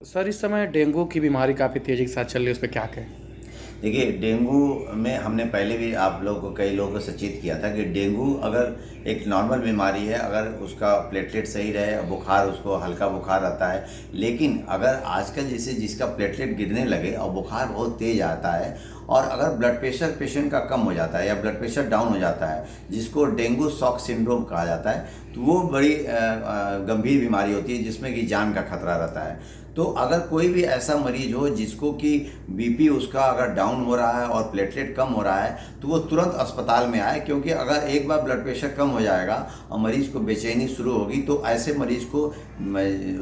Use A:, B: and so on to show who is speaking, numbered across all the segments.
A: Sir, इस समय dengue की बीमारी काफ़ी तेज़ी के साथ चल रही है, उस पे क्या कहें?
B: देखिए, डेंगू में हमने पहले भी आप लोगों को कई लोगों को सचेत किया था कि डेंगू अगर एक नॉर्मल बीमारी है, अगर उसका प्लेटलेट सही रहे, बुखार उसको हल्का बुखार आता है। लेकिन अगर आजकल जैसे जिसका प्लेटलेट गिरने लगे और बुखार बहुत तेज़ आता है और अगर ब्लड प्रेशर पेशेंट का कम हो जाता है या ब्लड प्रेशर डाउन हो जाता है, जिसको डेंगू शॉक सिंड्रोम कहा जाता है, तो वो बड़ी गंभीर बीमारी होती है जिसमें कि जान का खतरा रहता है। तो अगर कोई भी ऐसा मरीज हो जिसको कि बीपी उसका अगर डाउन हो रहा है और प्लेटलेट कम हो रहा है, तो वो तुरंत अस्पताल में आए, क्योंकि अगर एक बार ब्लड प्रेशर कम हो जाएगा और मरीज को बेचैनी शुरू होगी तो ऐसे मरीज को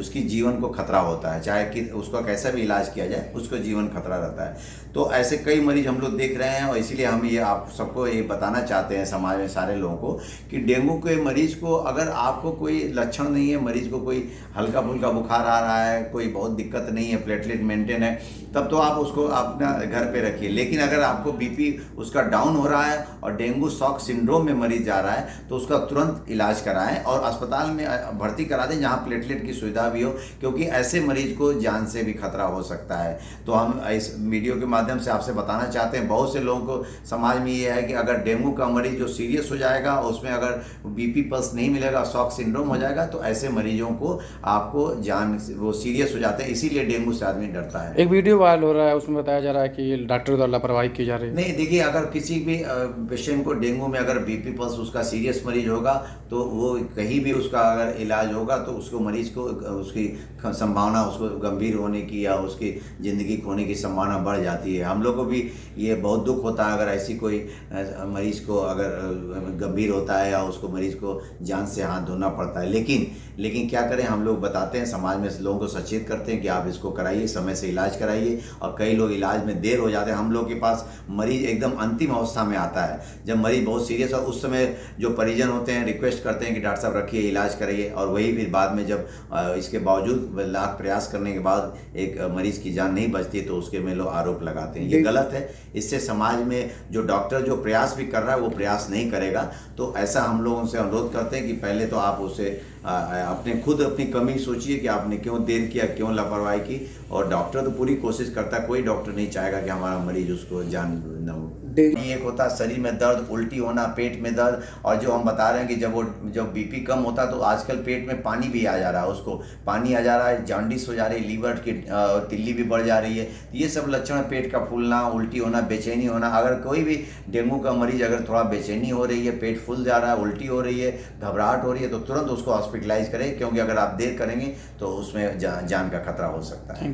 B: उसकी जीवन को खतरा होता है। चाहे कि उसका कैसा भी इलाज किया जाए, उसको जीवन खतरा रहता है। तो ऐसे कई मरीज हम लोग देख रहे हैं और इसीलिए हम ये आप सबको ये बताना चाहते हैं, समाज में सारे लोगों को, कि डेंगू के मरीज को अगर आपको कोई लक्षण नहीं है, मरीज को कोई हल्का फुल्का बुखार आ रहा है, कोई बहुत दिक्कत नहीं है, प्लेटलेट मेंटेन है, तब तो आप उसको अपना घर पे रखिए। लेकिन अगर आपको बीपी उसका डाउन हो रहा है और डेंगू शॉक सिंड्रोम में मरीज जा रहा है, तो उसका तुरंत इलाज कराएं और अस्पताल में भर्ती करा दें जहां प्लेटलेट की सुविधा भी हो, क्योंकि ऐसे मरीज को जान से भी खतरा हो सकता है। तो हम इस वीडियो के माध्यम से आपसे बताना चाहते हैं, बहुत से लोगों को समाज में ये है कि अगर डेंगू का मरीज जो सीरियस हो जाएगा, उसमें अगर बीपी पल्स नहीं मिलेगा, शॉक सिंड्रोम हो जाएगा, तो ऐसे मरीजों को आपको जान वो सीरियस हो जाते हैं। इसीलिए डेंगू से आदमी डरता है।
A: एक वीडियो वायरल हो रहा है, उसमें बताया जा रहा है कि डॉक्टर द्वारा लापरवाही की जा रही है।
B: नहीं, देखिए, अगर किसी भी पेशेंट को डेंगू में अगर बीपी पल्स उसका सीरियस मरीज होगा, तो वो कहीं भी उसका अगर इलाज होगा तो उसको मरीज को उसकी संभावना उसको गंभीर होने की या उसकी ज़िंदगी खोने की संभावना बढ़ जाती है। हम लोग को भी ये बहुत दुख होता है अगर ऐसी कोई मरीज को अगर गंभीर होता है या उसको मरीज को जान से हाथ धोना पड़ता है। लेकिन क्या करें, हम लोग बताते हैं, समाज में लोगों को सचेत करते हैं कि आप इसको कराइए, समय से इलाज कराइए। और कई लोग इलाज में देर हो जाते हैं। हम लोग के पास मरीज एकदम अंतिम अवस्था में आता है, जब मरीज बहुत सीरियस है, उस समय जो परिजन होते हैं रिक्वेस्ट करते हैं कि डॉक्टर साहब रखिए, इलाज कराइए, और वही फिर बाद में जब इसके बावजूद लाख प्रयास करने के बाद एक मरीज की जान नहीं बचती, तो उसके में लोग आरोप लगाते हैं। ये गलत है। इससे समाज में जो डॉक्टर जो प्रयास भी कर रहा है वो प्रयास नहीं करेगा। तो ऐसा हम लोग उनसे अनुरोध करते हैं कि पहले तो आप उसे अपने खुद अपनी कमी सोचिए कि आपने क्यों देर किया, क्यों लापरवाही की। और डॉक्टर तो पूरी कोशिश करता है, कोई डॉक्टर नहीं चाहेगा कि हमारा मरीज उसको जान न हो। एक होता है शरीर में दर्द, उल्टी होना, पेट में दर्द, और जो हम बता रहे हैं कि जब बीपी कम होता है तो आजकल पेट में पानी भी आ जा रहा है, उसको पानी आ जा रहा है, जॉन्डिस हो जा रही है, लीवर की तिल्ली भी बढ़ जा रही है। ये सब लक्षण है, पेट का फूलना, उल्टी होना, बेचैनी होना। अगर कोई भी डेंगू का मरीज अगर थोड़ा बेचैनी हो रही है, पेट फूल जा रहा है, उल्टी हो रही है, घबराहट हो रही है, तो तुरंत उसको हॉस्पिटलाइज करें, क्योंकि अगर आप देर करेंगे तो उसमें जान का खतरा हो सकता है।